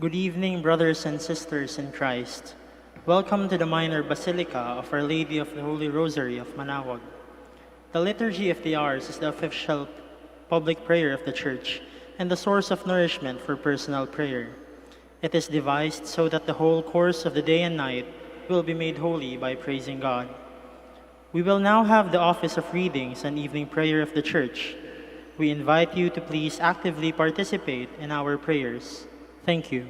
Good evening, brothers and sisters in Christ. Welcome to the Minor Basilica of Our Lady of the Holy Rosary of Manaoag. The Liturgy of the Hours is the official public prayer of the Church and the source of nourishment for personal prayer. It is devised so that the whole course of the day and night will be made holy by praising God. We will now have the office of readings and evening prayer of the Church. We invite you to please actively participate in our prayers. Thank you.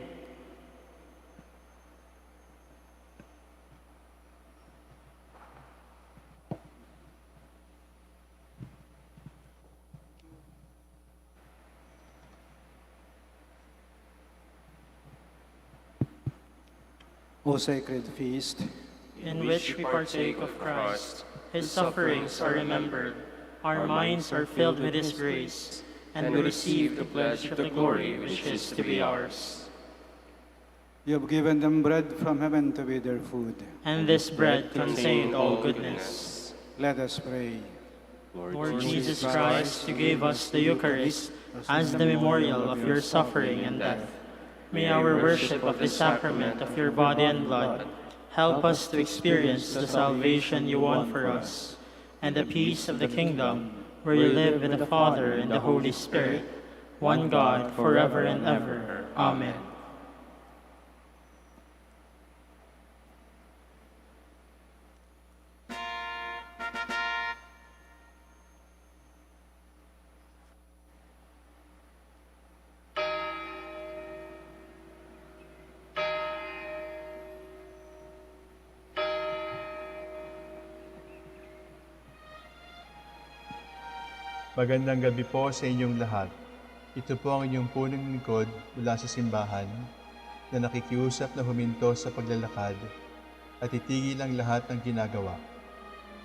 O sacred feast, In which we partake of Christ, His sufferings are remembered, our minds are filled with His grace, and we receive the pledge of the glory which is to be ours. you have given them bread from heaven to be their food. And this bread contained all goodness. Let us pray. Lord Jesus Christ, you gave us the Eucharist as the memorial of your suffering and death. May our worship of the sacrament of your body and blood help us to experience the salvation you won for us, and the peace of the kingdom, where you live with the Father and the Holy Spirit, one God, forever and ever. Amen. Magandang gabi po sa inyong lahat. Ito po ang inyong punong lingkod mula sa simbahan na nakikiusap na huminto sa paglalakad at itigil ang lahat ng ginagawa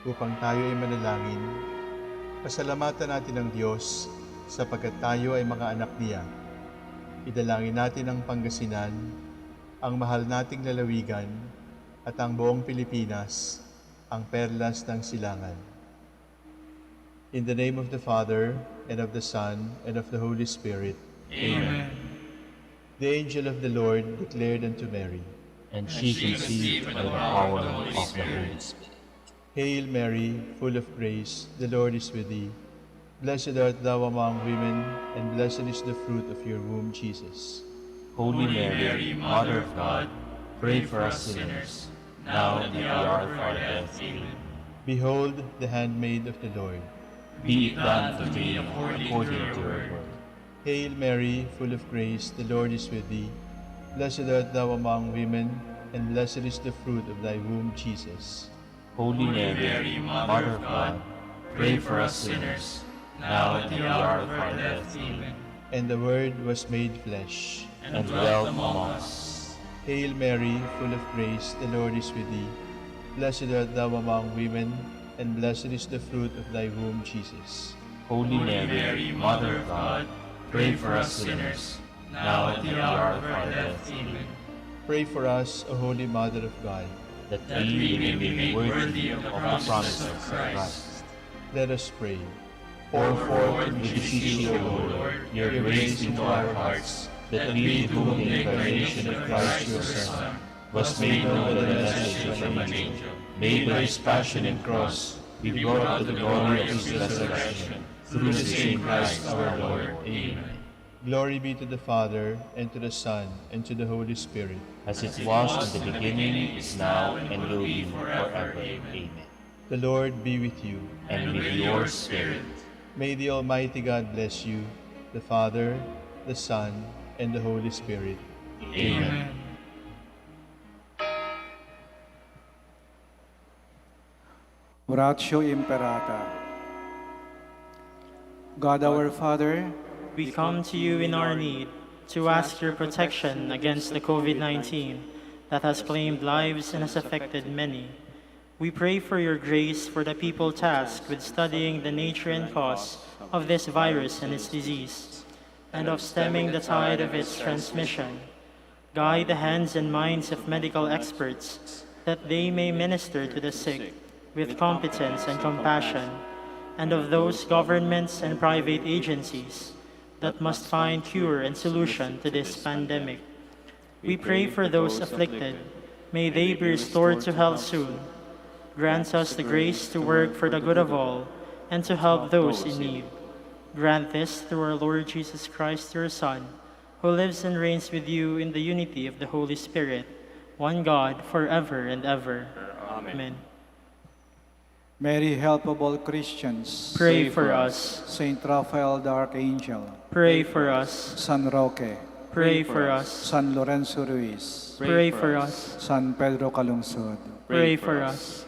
upang tayo ay manalangin. Pasalamatan natin ang Diyos sapagkat tayo ay mga anak niya. Idalangin natin ang Pangasinan, ang mahal nating lalawigan at ang buong Pilipinas, ang perlas ng silangan. In the name of the Father, and of the Son, and of the Holy Spirit. Amen. The angel of the Lord declared unto Mary, And she conceived by the power of the Holy Spirit. Hail Mary, full of grace, the Lord is with thee. Blessed art thou among women, and blessed is the fruit of your womb, Jesus. Holy Mary, Mother of God, pray for us sinners, now and at the hour of our death. Amen. Behold the handmaid of the Lord. Be it done to me according to your word. Hail Mary, full of grace, the Lord is with thee. Blessed art thou among women, and blessed is the fruit of thy womb, Jesus. Holy Mary, Mother of God, pray for us sinners, now and at the hour of our death. Amen. And the Word was made flesh, And dwelt among us. Hail Mary, full of grace, the Lord is with thee. Blessed art thou among women, and blessed is the fruit of thy womb, Jesus. Holy Mary, Mother of God, pray for us sinners, now and at the hour of our death. Amen. Pray for us, O Holy Mother of God. That we may be made worthy of the promises of Christ. Let us pray. Pour forth, we beseech you, O Lord, your grace into our hearts, that we, to whom the incarnation of Christ your Son was made known by the message from an angel, made by his passion and cross, be brought to the glory of his resurrection, through the same Christ our Lord. Amen. Glory be to the Father, and to the Son, and to the Holy Spirit. As it was in the beginning, is now, and will be forever. Amen. The Lord be with you. And with your spirit. May the Almighty God bless you, the Father, the Son, and the Holy Spirit. Amen. Oratio Imperata. God our Father, We come to you in our need to ask your protection against the COVID-19 that has claimed lives and has affected many. We pray for your grace for the people tasked with studying the nature and cause of this virus and its disease, and of stemming the tide of its transmission. Guide the hands and minds of medical experts that they may minister to the sick with competence and compassion, and of those governments and private agencies that must find cure and solution to this pandemic. We pray for those afflicted. May they be restored to health soon. Grant us the grace to work for the good of all and to help those in need. Grant this through our Lord Jesus Christ, your Son, who lives and reigns with you in the unity of the Holy Spirit, one God, forever and ever. Amen. Mary, help of all Christians. Pray for us. Saint Raphael the Archangel. Pray for us. San Roque. Pray for us. San Lorenzo Ruiz. Pray for us. San Pedro Calungsod. Pray for us.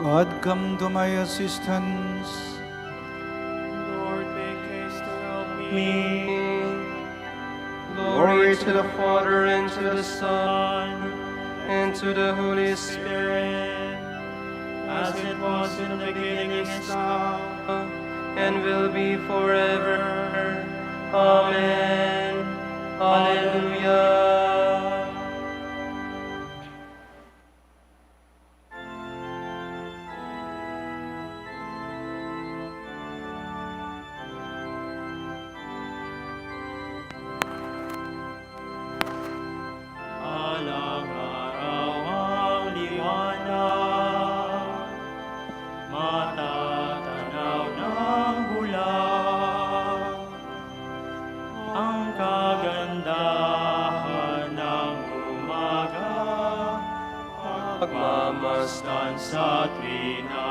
God, come to my assistance. Lord, make haste to help me. Glory to the Father, and to the Son, and to the Holy Spirit, As it was in the beginning, is now, and will be forever. Amen. Hallelujah. alang araw ang liwanag, matatanaw ng bulag, ang kagandahan ng umaga, pagmamasdan sa tuwina.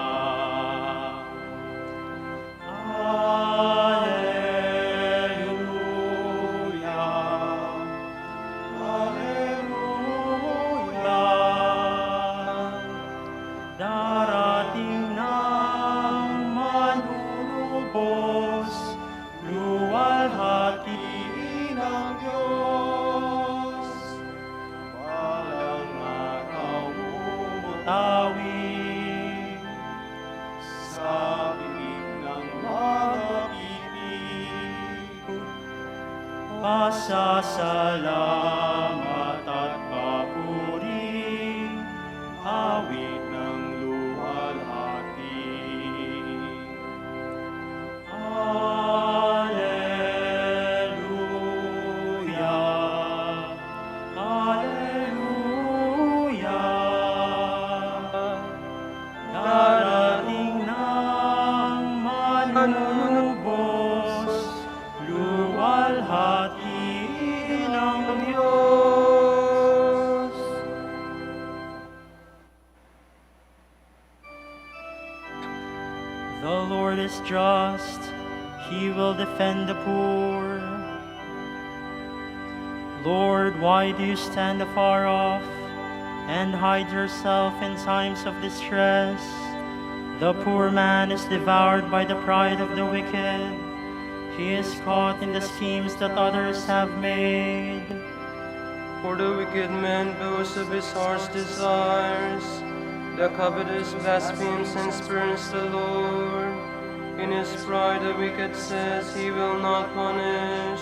Darating ng manunubos, luwalhatiin ang Diyos. Walang araw umutawid sa bibig ng mga bibig. Pasasalamat at papuri, awit ng luwalhati. Alleluia, Alleluia. Darating ng manunubos, luwalhati ng Diyos. The Lord is just, He will defend the poor. Lord, why do you stand afar off and hide yourself in times of distress? The poor man is devoured by the pride of the wicked. He is caught in the schemes that others have made. For the wicked man boasts of his harsh desires. The covetous blasphemes and spurns the Lord. In his pride the wicked says he will not punish.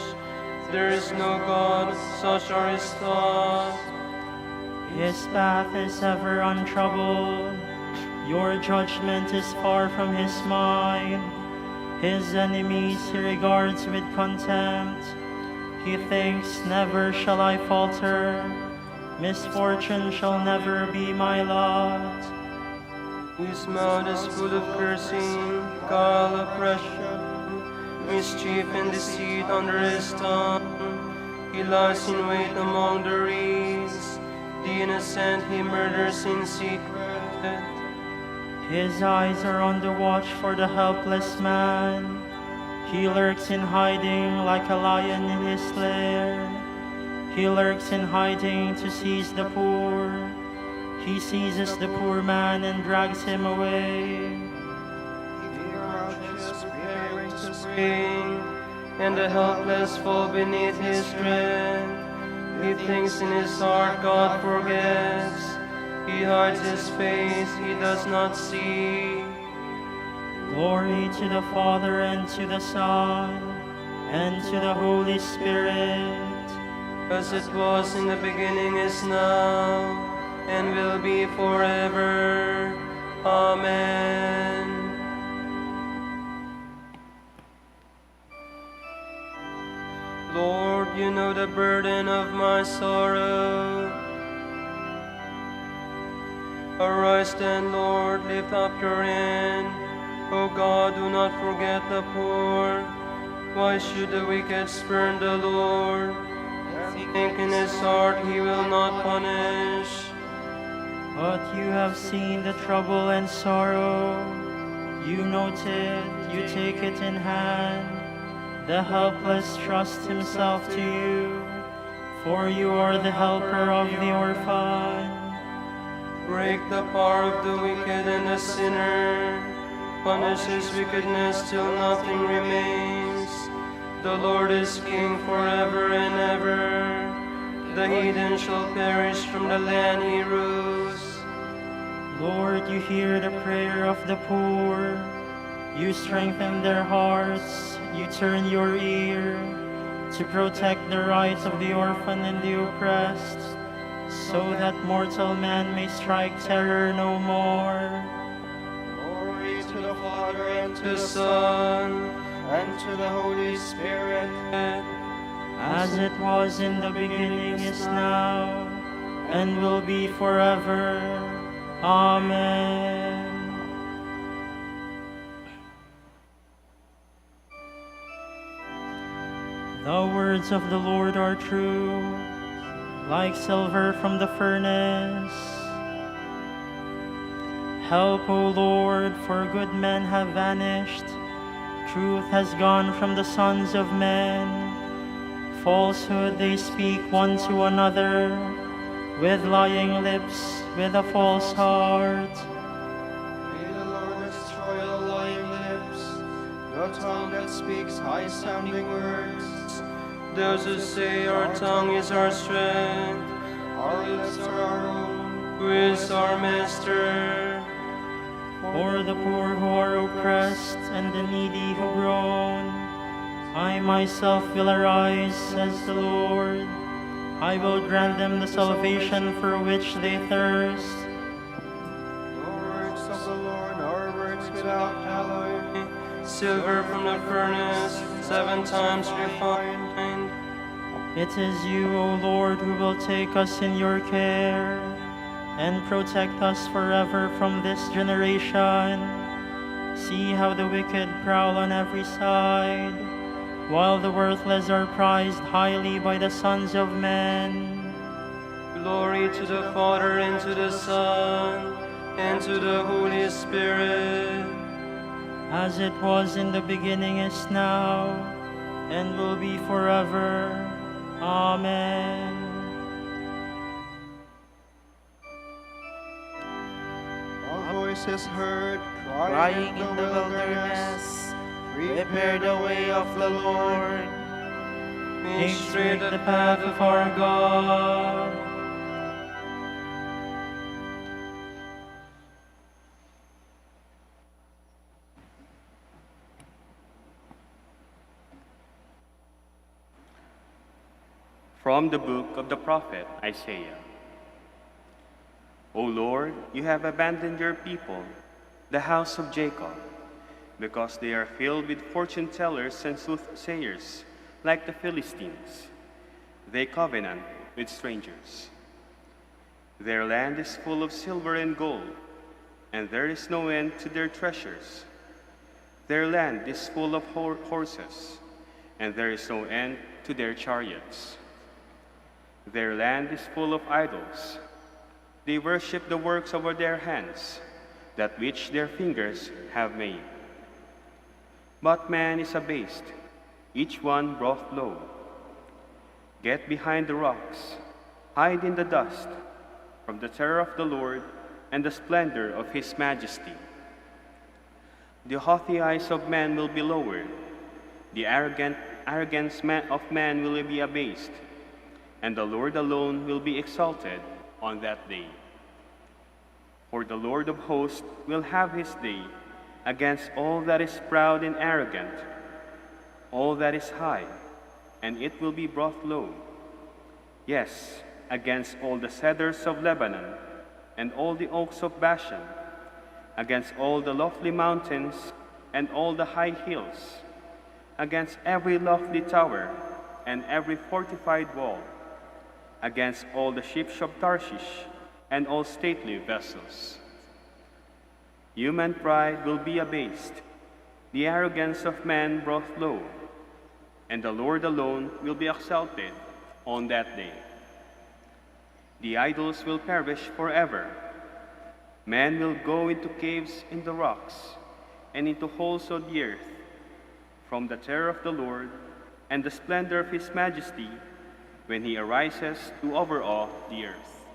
There is no God, such are his thoughts. His path is ever untroubled. Your judgment is far from his mind. His enemies he regards with contempt. He thinks, never shall I falter. Misfortune shall never be my lot. His mouth is full of cursing, guile, oppression, mischief and deceit under his tongue. He lies in wait among the reeds. The innocent he murders in secret. His eyes are on the watch for the helpless man. He lurks in hiding like a lion in his lair. He lurks in hiding to seize the poor. He seizes the poor man and drags him away. The righteous preparing to spring, and the helpless fall beneath his tread. He thinks in his heart God forgets. He hides his face, he does not see. Glory to the Father, and to the Son, and to the Holy Spirit. As it was in the beginning, is now, and will be forever. Amen. Lord, you know the burden of my sorrow. Arise then, Lord, lift up your hand. O God, do not forget the poor. Why should the wicked spurn the Lord? Think in his heart he will not punish. But you have seen the trouble and sorrow. You note it, you take it in hand. The helpless trust himself to you, for you are the helper of the orphan. Break the power of the wicked and the sinner. Punish his wickedness till nothing remains. The Lord is king forever and ever. The heathen shall perish from the land he rules. Lord, you hear the prayer of the poor. You strengthen their hearts. You turn your ear to protect the rights of the orphan and the oppressed, so that mortal man may strike terror no more. Glory to the Father, and to The the Son, and to the Holy Spirit, As it was in the beginning, is now, and will be forever. Amen. The words of the Lord are true, like silver from the furnace. Help, O Lord, for good men have vanished. Truth has gone from the sons of men. Falsehood they speak one to another, with lying lips, with a false heart. may the Lord destroy all lying lips, the tongue that speaks high-sounding words. those who say our tongue is our strength, Our lips are our own. who is our master. For the poor who are oppressed and the needy who groan, I myself will arise, says the Lord. I will grant them the salvation for which they thirst. The works of the Lord are works without alloy. Silver from the furnace, 7 times refined. It is you, O Lord, who will take us in your care and protect us forever from this generation. See how the wicked prowl on every side, while the worthless are prized highly by the sons of men. Glory to the Father, and to the Son, and to the Holy Spirit. As it was in the beginning, is now, and will be forever. Amen. A voice is heard Crying in the wilderness, prepare the way of the Lord. Make straight the path of our God. From the book of the prophet Isaiah. O Lord, you have abandoned your people, the house of Jacob, because they are filled with fortune tellers and soothsayers, like the Philistines. They covenant with strangers. Their land is full of silver and gold, and there is no end to their treasures. Their land is full of horses, and there is no end to their chariots. Their land is full of idols. They worship the works of their hands, that which their fingers have made. But man is abased, each one brought low. Get behind the rocks, hide in the dust, from the terror of the Lord and the splendor of his majesty. The haughty eyes of man will be lowered, the arrogance of man will be abased, and the Lord alone will be exalted on that day. For the Lord of hosts will have his day against all that is proud and arrogant, all that is high, and it will be brought low. Yes, against all the cedars of Lebanon and all the oaks of Bashan, against all the lofty mountains and all the high hills, against every lofty tower and every fortified wall, against all the ships of Tarshish and all stately vessels. Human pride will be abased, the arrogance of man brought low, and the Lord alone will be exalted on that day. The idols will perish forever. Men will go into caves in the rocks and into holes of the earth, from the terror of the Lord and the splendor of his majesty, when he arises to overawe the earth.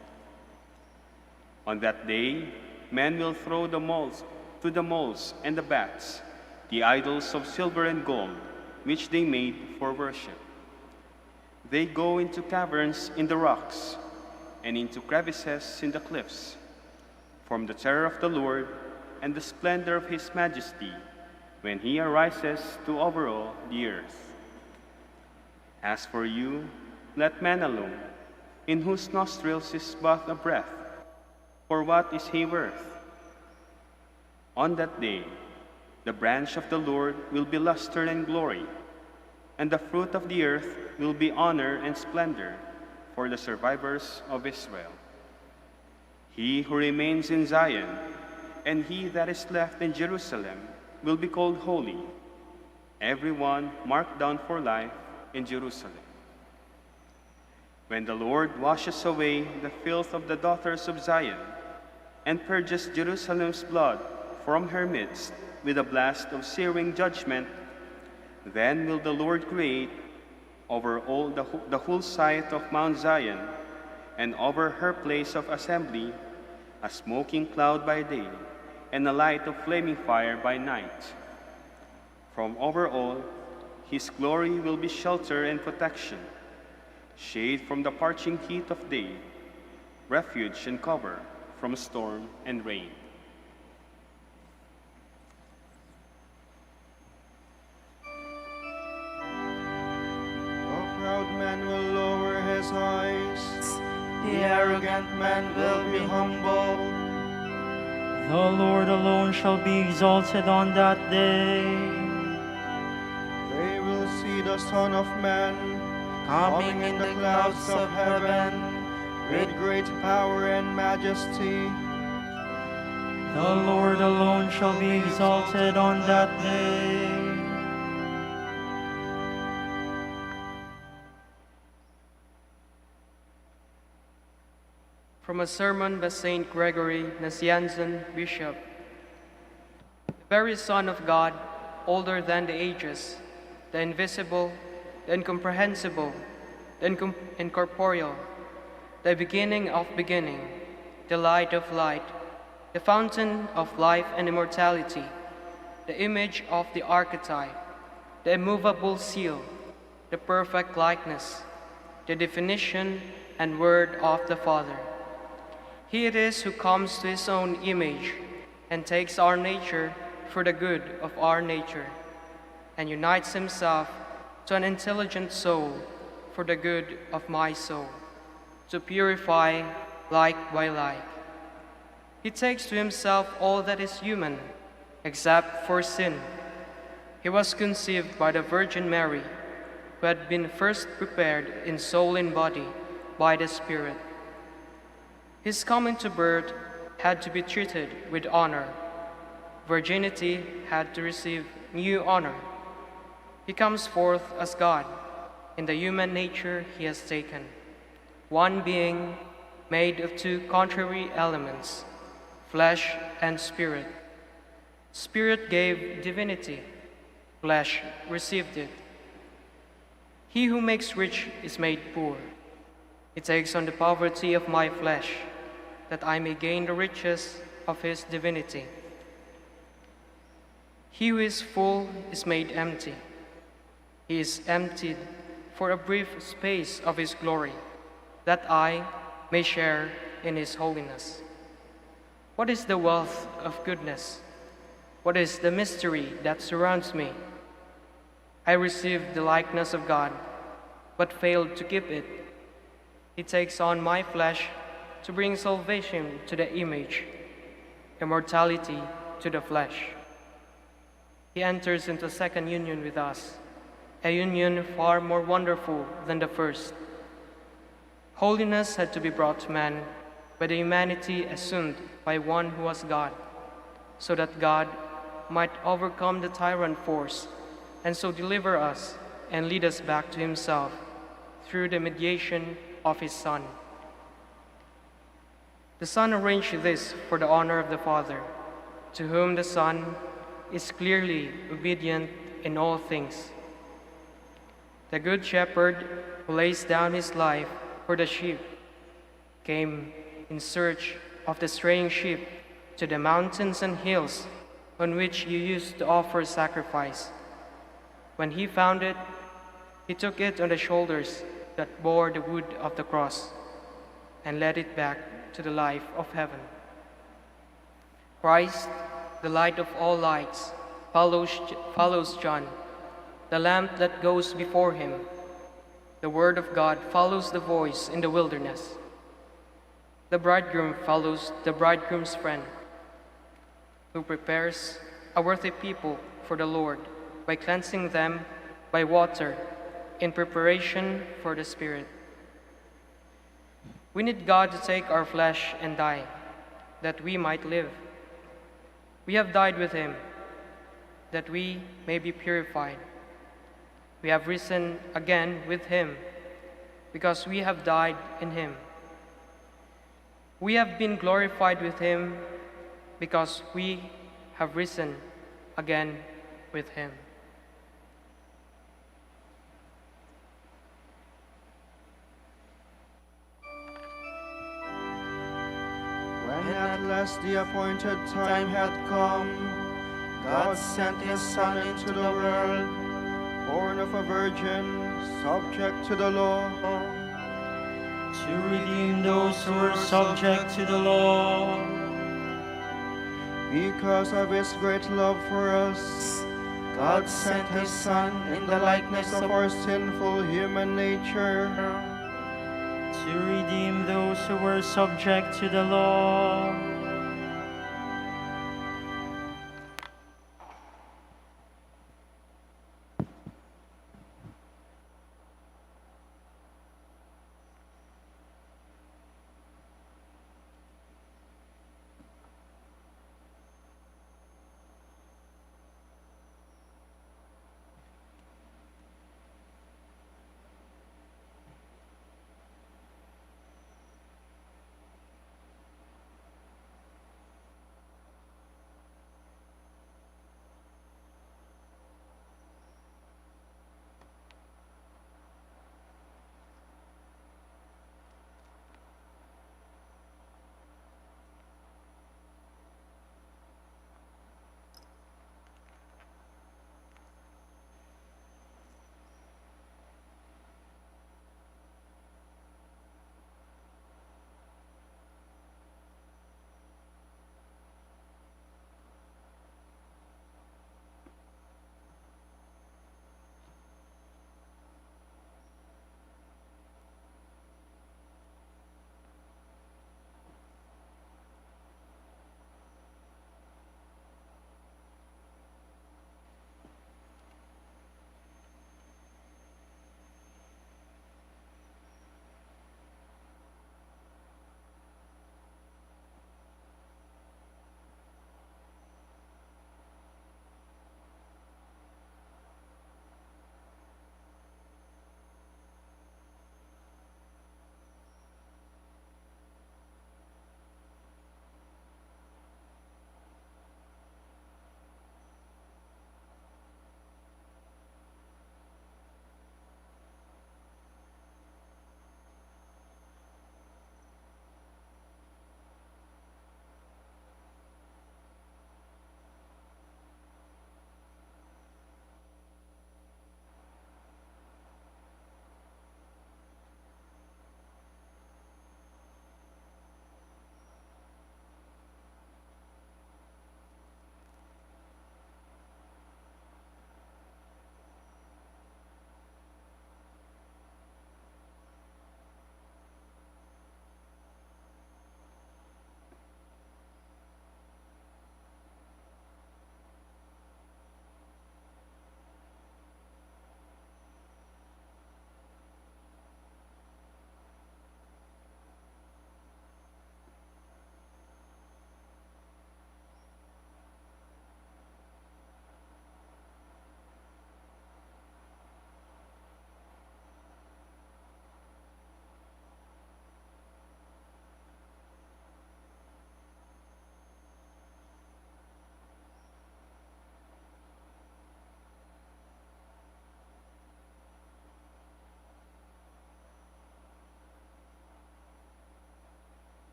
On that day, men will throw the moles and the bats, the idols of silver and gold, which they made for worship. They go into caverns in the rocks and into crevices in the cliffs, from the terror of the Lord and the splendor of his majesty, when he arises to overawe the earth. As for you, let man alone, in whose nostrils is but a breath, for what is he worth? On that day, the branch of the Lord will be luster and glory, and the fruit of the earth will be honor and splendor for the survivors of Israel. He who remains in Zion, and he that is left in Jerusalem, will be called holy, everyone marked down for life in Jerusalem. When the Lord washes away the filth of the daughters of Zion, and purges Jerusalem's blood from her midst with a blast of searing judgment, then will the Lord create over all the whole site of Mount Zion, and over her place of assembly, a smoking cloud by day, and a light of flaming fire by night. From over all, his glory will be shelter and protection, shade from the parching heat of day, refuge and cover from storm and rain. The proud man will lower his eyes, The arrogant man will be humble. The Lord alone shall be exalted on that day. they will see the Son of Man Coming in the clouds of heaven, with great power and majesty. The Lord alone shall be exalted on that day. From a sermon by Saint Gregory Nazianzen, Bishop. The very Son of God, older than the ages, the invisible, the incomprehensible, the incorporeal, the beginning of beginning, the light of light, the fountain of life and immortality, the image of the archetype, the immovable seal, the perfect likeness, the definition and word of the Father. He it is who comes to his own image and takes our nature for the good of our nature, and unites himself to an intelligent soul for the good of my soul, to purify like by like. He takes to himself all that is human, except for sin. He was conceived by the Virgin Mary, who had been first prepared in soul and body by the Spirit. His coming to birth had to be treated with honor. Virginity had to receive new honor. He comes forth as God. In the human nature he has taken, one being made of two contrary elements, flesh and spirit. Spirit gave divinity, flesh received it. He who makes rich is made poor. He takes on the poverty of my flesh, that I may gain the riches of his divinity. He who is full is made empty. He is emptied for a brief space of his glory, that I may share in his holiness. What is the wealth of goodness? What is the mystery that surrounds me? I received the likeness of God, but failed to keep it. He takes on my flesh to bring salvation to the image, immortality to the flesh. He enters into second union with us, a union far more wonderful than the first. Holiness had to be brought to man by the humanity assumed by one who was God, so that God might overcome the tyrant force and so deliver us and lead us back to himself through the mediation of his Son. The Son arranged this for the honor of the Father, to whom the Son is clearly obedient in all things. The Good Shepherd, who lays down his life for the sheep, came in search of the straying sheep to the mountains and hills on which you used to offer sacrifice. When he found it, he took it on the shoulders that bore the wood of the cross and led it back to the life of heaven. Christ, the light of all lights, follows John, the lamp that goes before him. The word of God follows the voice in the wilderness. The bridegroom follows the bridegroom's friend, who prepares a worthy people for the Lord by cleansing them by water in preparation for the Spirit. We need God to take our flesh and die, that we might live. We have died with him, that we may be purified. We have risen again with him, because we have died in him. We have been glorified with him, because we have risen again with him. When at last the appointed time had come, God sent his Son into the world, born of a virgin, subject to the law, to redeem those who are subject to the law. Because of his great love for us, God sent his Son in the likeness of our sinful human nature, to redeem those who were subject to the law.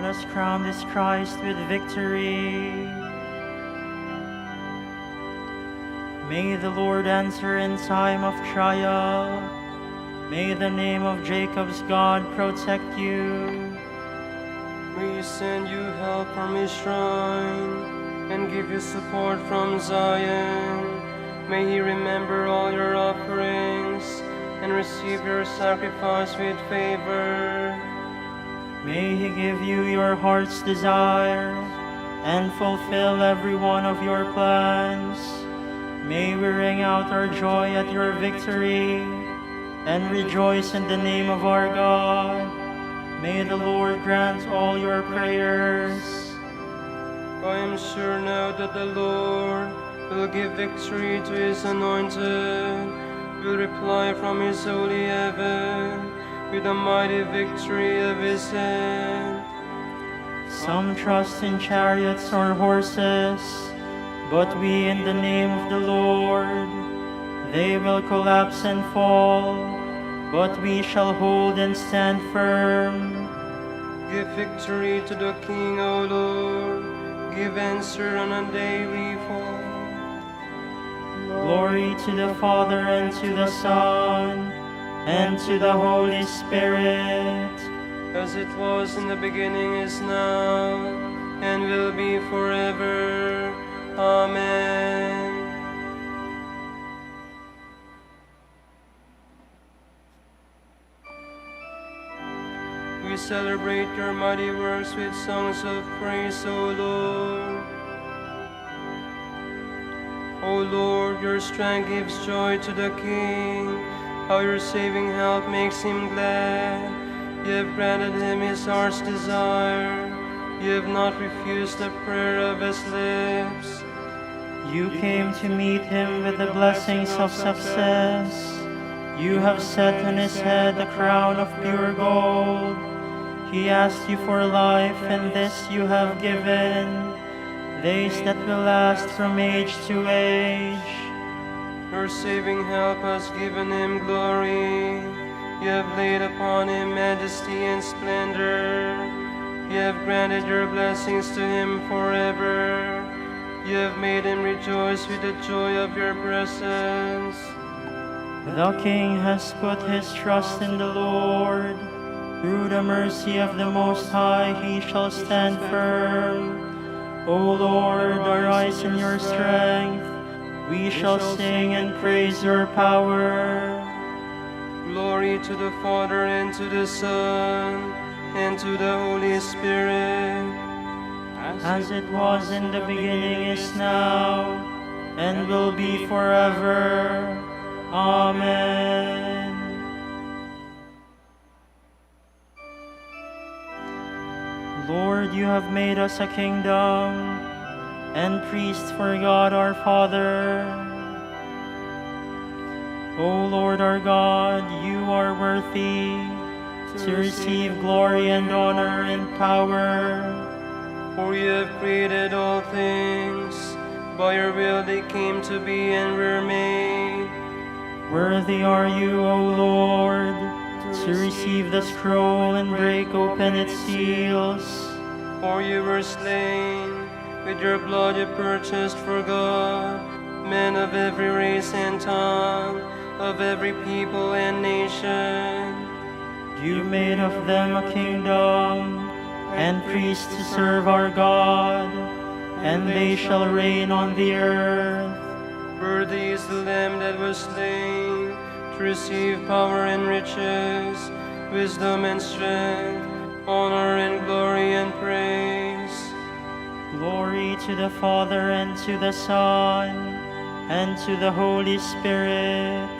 us crown this Christ with victory. May the Lord answer in time of trial. May the name of Jacob's God protect you. We send you help from his shrine and give you support from Zion. May he remember all your offerings and receive your sacrifice with favor. May he give you your heart's desire and fulfill every one of your plans. May we ring out our joy at your victory and rejoice in the name of our God. May the Lord grant all your prayers. I am sure now that the Lord will give victory to his anointed, will reply from his holy heaven with the mighty victory of his hand. Some trust in chariots or horses, but we in the name of the Lord. They will collapse and fall, but we shall hold and stand firm. Give victory to the King, O Lord. Give answer on a day we fall. Glory to the Father, and to the Son, and to the Holy Spirit. As it was in the beginning, is now, and will be forever. Amen. We celebrate your mighty works with songs of praise, O Lord. O Lord, your strength gives joy to the King. How your saving help makes him glad. You have granted him his heart's desire. You have not refused the prayer of his lips. You came to meet him with the blessings of success. You have set on his head a crown of pure gold. He asked you for life, and this you have given, days that will last from age to age. Your saving help has given him glory. You have laid upon him majesty and splendor. You have granted your blessings to him forever. You have made him rejoice with the joy of your presence. The King has put his trust in the Lord. Through the mercy of the Most High he shall stand firm. O Lord, arise in your strength. We shall sing and praise your power. Glory to the Father, and to the Son, and to the Holy Spirit. As it was in the beginning, is now, and will be forever. Amen. Lord, you have made us a kingdom and priests for God our Father. O Lord our God, you are worthy to receive glory and honor and power. For you have created all things. By your will they came to be and were made. Worthy are you, O Lord, to receive the scroll and break open its seals. For you were slain, with your blood you purchased for God men of every race and tongue, of every people and nation. You made of them a kingdom and priests to serve our God, and they shall reign on the earth. Worthy is the Lamb that was slain to receive power and riches, wisdom and strength, honor and glory and praise. Glory to the Father, and to the Son, and to the Holy Spirit.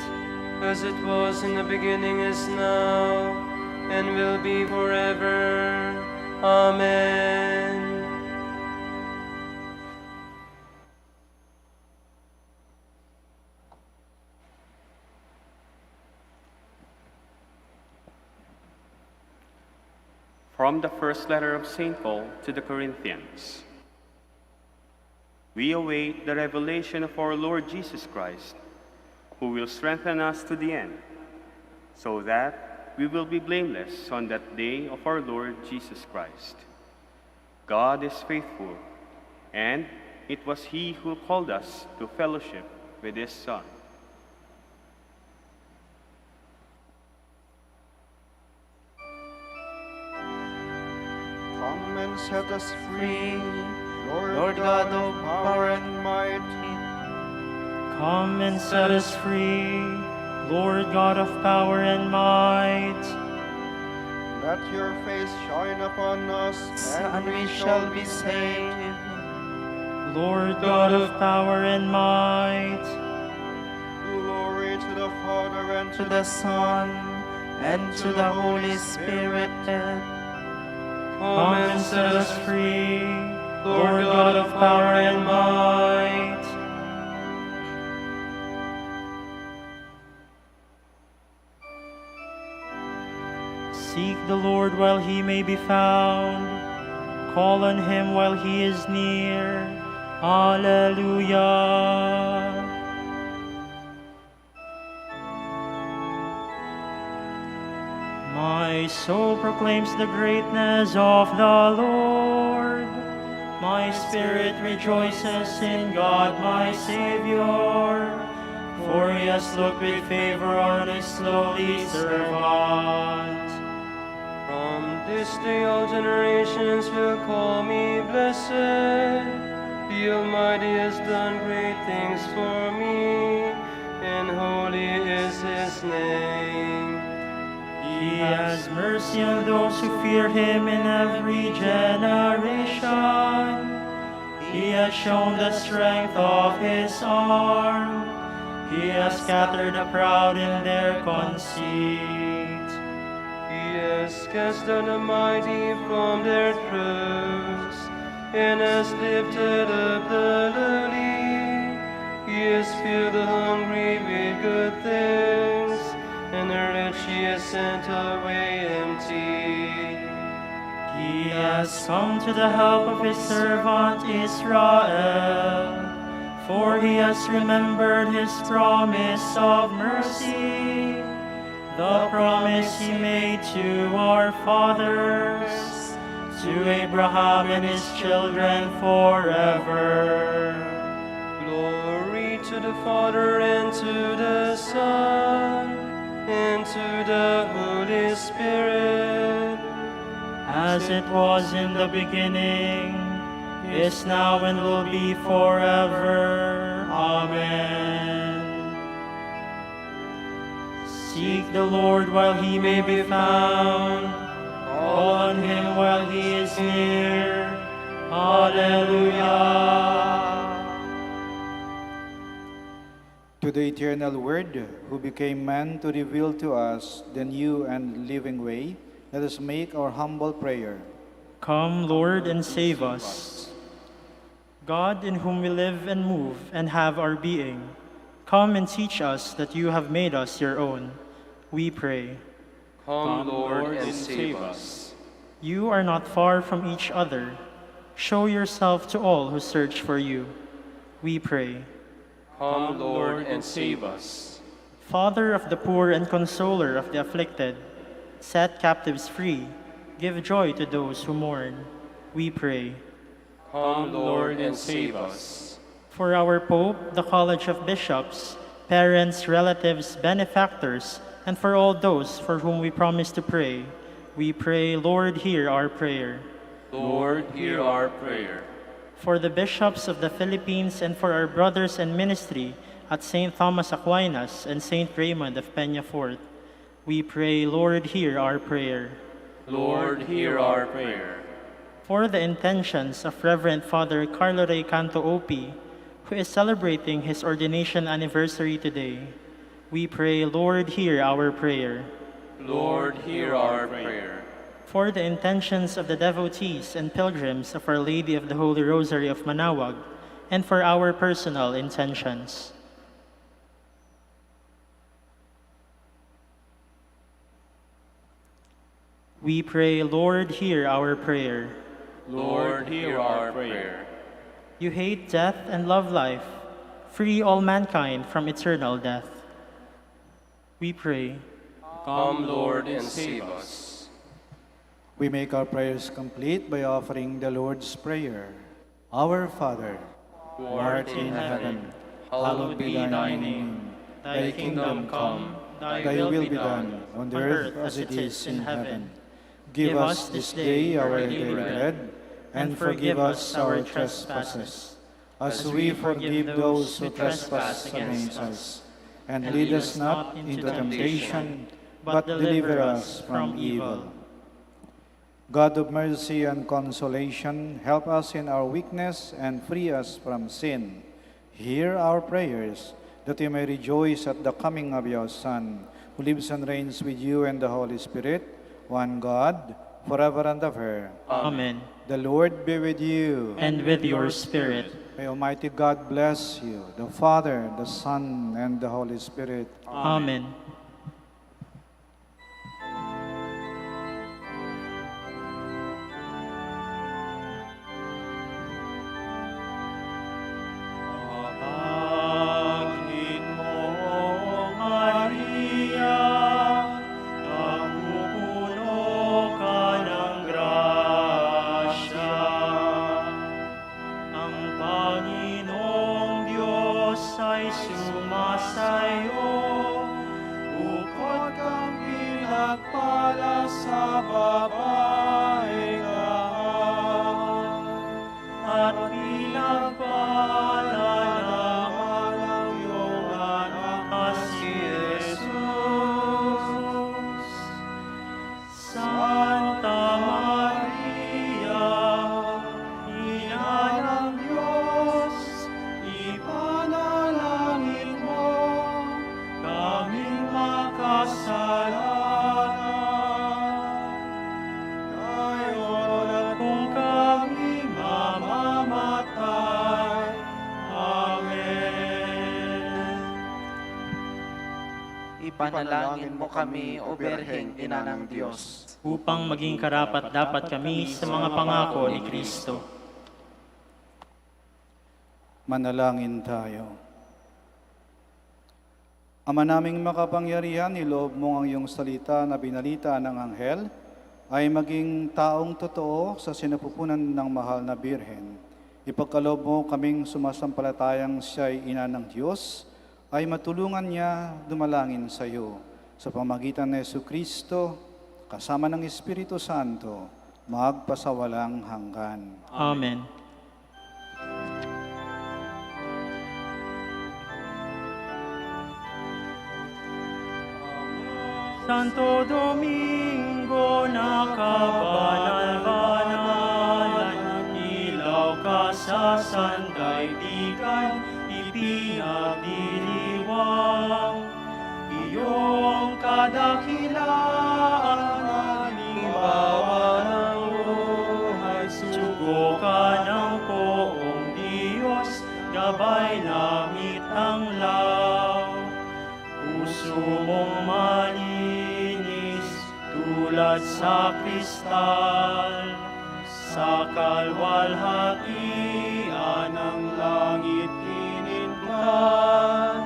As it was in the beginning, is now, and will be forever. Amen. From the first letter of St. Paul to the Corinthians. We await the revelation of our Lord Jesus Christ, who will strengthen us to the end, so that we will be blameless on that day of our Lord Jesus Christ. God is faithful, and it was He who called us to fellowship with His Son. Come and set us free, Lord God of power and might. Come and set us free, Lord God of power and might. Let your face shine upon us, And we shall be saved. Lord God of power and might. Glory to the Father and To the Son, and to the Holy Spirit. Come and set us free, Lord God of power and might. Seek the Lord while he may be found. Call on him while he is near. Alleluia. My soul proclaims the greatness of the Lord. My spirit rejoices in God my Savior, for he has looked with favor on his lowly servant. From this day all generations will call me blessed. The Almighty has done great things for me, and holy is His name. He has mercy on those who fear him in every generation. He has shown the strength of his arm. He has scattered the proud in their conceit. He has cast down the mighty from their thrones, and has lifted up the lowly. He has filled the hungry with good things, and the rich he has sent away empty. He has come to the help of his servant Israel, for he has remembered his promise of mercy, the promise he made to our fathers, to Abraham and his children forever. Glory to the Father, and to the Son, and to the Holy Spirit, As it was in the beginning, is now, and will be forever. Amen. Seek the Lord while he may be found. Call on him while he is near. Alleluia. To the eternal Word, who became man to reveal to us the new and living way, let us make our humble prayer. Come, Lord, and save us. God, in whom we live and move and have our being, come and teach us that you have made us your own. We pray. come, Lord, and save us. You are not far from each other. Show yourself to all who search for you. We pray. Come, Lord, and save us. Father of the poor and consoler of the afflicted, set captives free, give joy to those who mourn. We pray. Come, Lord, and save us. For our Pope, the College of Bishops, parents, relatives, benefactors, and for all those for whom we promise to pray, we pray, Lord, hear our prayer. Lord, hear our prayer. For the bishops of the Philippines and for our brothers in ministry at St. Thomas Aquinas and St. Raymond of Peñafort, we pray, Lord, hear our prayer. Lord, hear our prayer. For the intentions of Reverend Father Carlo Rey Canto OP, who is celebrating his ordination anniversary today, we pray, Lord, hear our prayer. Lord, hear our prayer. For the intentions of the devotees and pilgrims of Our Lady of the Holy Rosary of Manaoag, and for our personal intentions. We pray, Lord, hear our prayer. Lord, hear our prayer. You hate death and love life. Free all mankind from eternal death. We pray. Come, Lord, and save us. We make our prayers complete by offering the Lord's Prayer. Our Father, who art in heaven, hallowed be thy name. Thy kingdom come, thy will be done, on earth as it is in heaven. Give us this day our daily bread, and forgive us our trespasses, as we forgive those who trespass against us. And lead us not into temptation, but deliver us from evil. God of mercy and consolation, help us in our weakness and free us from sin. Hear our prayers, that we may rejoice at the coming of your Son, who lives and reigns with you and the Holy Spirit, one God, forever and ever. Amen. The Lord be with you. And with your spirit. May Almighty God bless you, the Father, the Son, and the Holy Spirit. Amen. Ipanalangin mo kami, O Birheng Ina ng Diyos, upang maging karapat-dapat kami sa mga pangako ni Kristo. Manalangin tayo. Ama naming makapangyarihan, niloob mo ang iyong salita na binalita ng anghel ay maging taong totoo sa sinapupunan ng mahal na Birhen. Ipagkaloob mo kaming sumasampalatayang siya'y ina ng Diyos, ay matulungan niya dumalangin sa iyo sa pamagitan ni Jesucristo, kasama ng Espiritu Santo, magpasawalang hanggan. Amen. Santo Domingo na kabanal-banalan, ilaw ka sa sandaigdigan, ipinagdiriwang. Iyong kadakilaan, halimbawa ng buhay, sugo ka ng poong Diyos, gabay langit ang law. Puso mong malinis, tulad sa kristal, sa kalwalhatian ng langit kinitlan.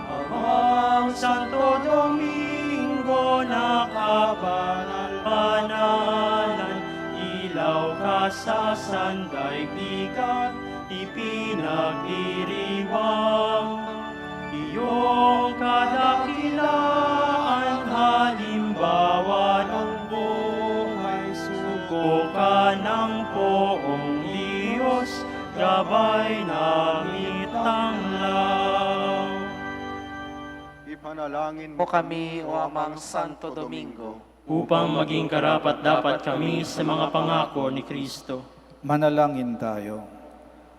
Amang Santo Domingo na kabanal-banalan, ilaw ka sa sandaigdigan, ipinagdiriwang. Iyong kadakilaan, halimbawa ng buhay, sugo ka ng poong Diyos, gabay langit ang law. Ipanalangin mo kami, O Amang Santo Domingo, upang maging karapat-dapat kami sa mga pangako ni Kristo. Manalangin tayo.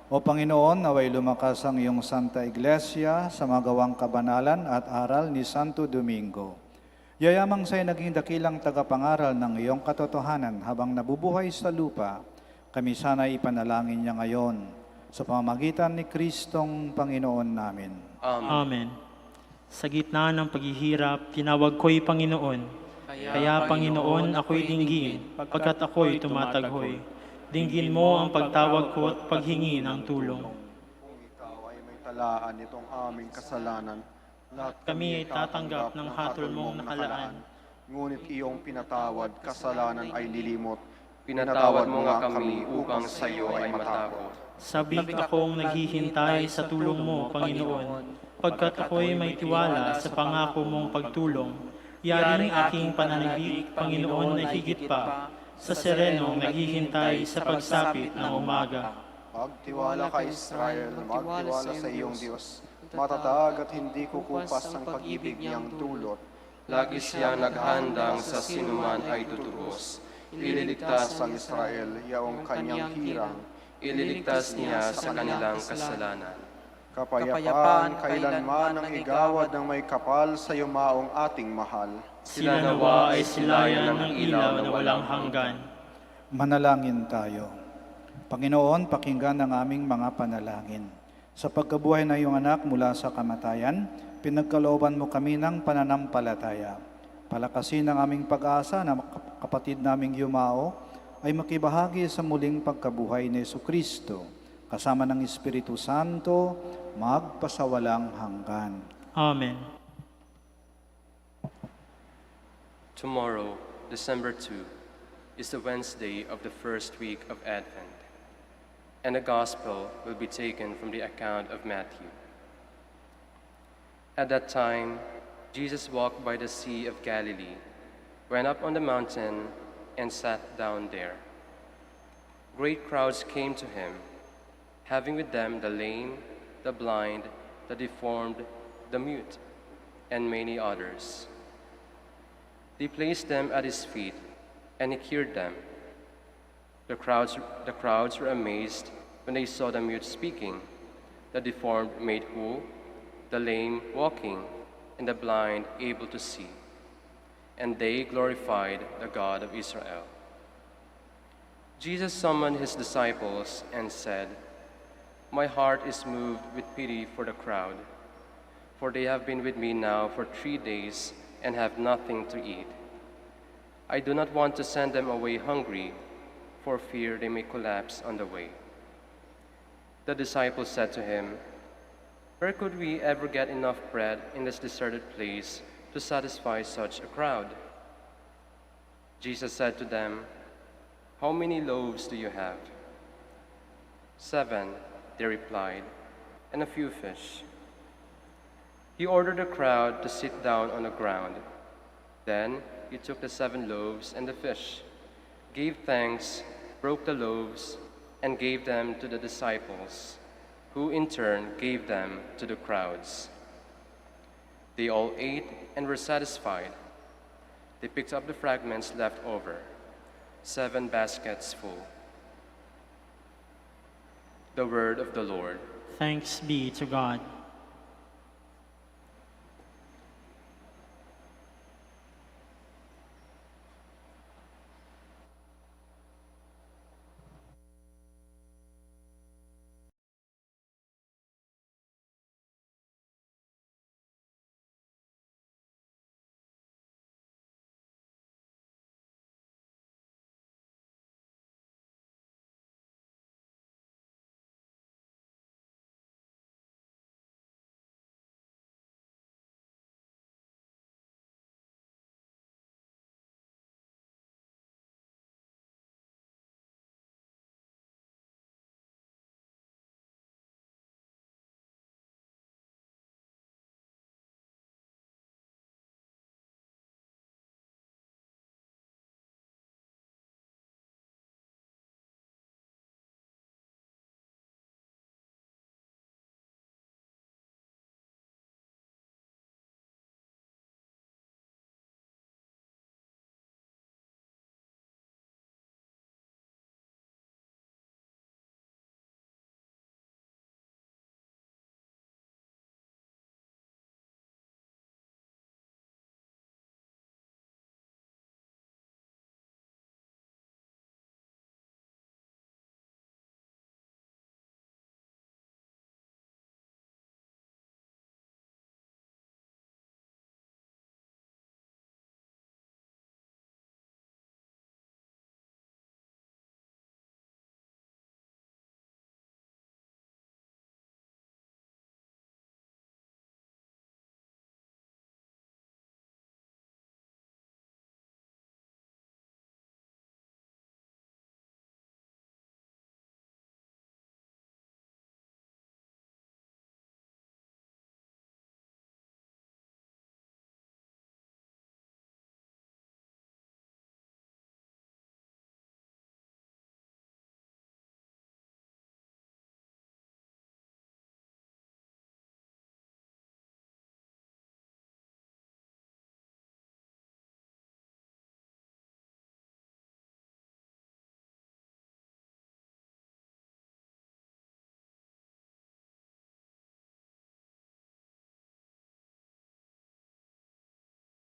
O Panginoon, naway lumakas ang iyong Santa Iglesia sa magawang kabanalan at aral ni Santo Domingo. Yayamang sa'y naging dakilang tagapangaral ng iyong katotohanan habang nabubuhay sa lupa, kami sana ipanalangin niya ngayon sa pamamagitan ni Kristong Panginoon namin. Amen. Sa gitna ng paghihirap, tinawag ko'y Panginoon. Kaya Panginoon, ako'y dinggin, pagkat ako'y tumataghoy. Dinggin mo ang pagtawag ko at paghingi ng tulong. kung ikaw ay may talaan itong aming kasalanan, Kami ay tatanggap ng hatol mong nakalaan. ngunit iyong pinatawad, kasalanan ay lilimot. Pinatawad mo nga kami upang sa iyo ay matakot. Sabik akong naghihintay sa tulong mo, Panginoon, pagkat ako'y may tiwala sa pangako mong pagtulong. Yaring aking pananabik, Panginoon, na higit pa sa serenong naghihintay sa pagsapit ng umaga. Magtiwala ka, Israel, magtiwala sa iyong Diyos. Matatag at hindi kukupas ang pag-ibig niyang dulot. Lagi siyang naghandang sa sinuman ay tutubos. Ililigtas ang Israel, yaong kanyang hirang. Ililigtas niya sa kanilang kasalanan. Kapayapaan, kailanman ang igawad ng may kapal sa yumaong ating mahal. Sila nawa ay silayan ng ilaw na walang hanggan. Manalangin tayo. Panginoon, pakinggan ang aming mga panalangin. Sa pagkabuhay na iyong anak mula sa kamatayan, pinagkalooban mo kami ng pananampalataya. Palakasin ang aming pag-asa na kapatid naming yumao ay makibahagi sa muling pagkabuhay ni Jesucristo, kasama ng Espiritu Santo, magpasawalang hanggan. Amen. Tomorrow, December 2, is the Wednesday of the first week of Advent, and the Gospel will be taken from the account of Matthew. At that time, Jesus walked by the Sea of Galilee, went up on the mountain, and sat down there. Great crowds came to him, having with them the lame, the blind, the deformed, the mute, and many others. They placed them at his feet, and he cured them. The crowds were amazed when they saw the mute speaking, the deformed made whole, the lame walking, and the blind able to see. And they glorified the God of Israel. Jesus summoned his disciples and said, "My heart is moved with pity for the crowd, for they have been with me now for 3 days and have nothing to eat. I do not want to send them away hungry, for fear they may collapse on the way." The disciples said to him, "Where could we ever get enough bread in this deserted place to satisfy such a crowd?" Jesus said to them, "How many loaves do you have?" 7, they replied, "and a few fish." He ordered the crowd to sit down on the ground. Then he took the 7 loaves and the fish, gave thanks, broke the loaves, and gave them to the disciples, who in turn gave them to the crowds. They all ate and were satisfied. They picked up the fragments left over, 7 baskets full. The word of the Lord. Thanks be to God.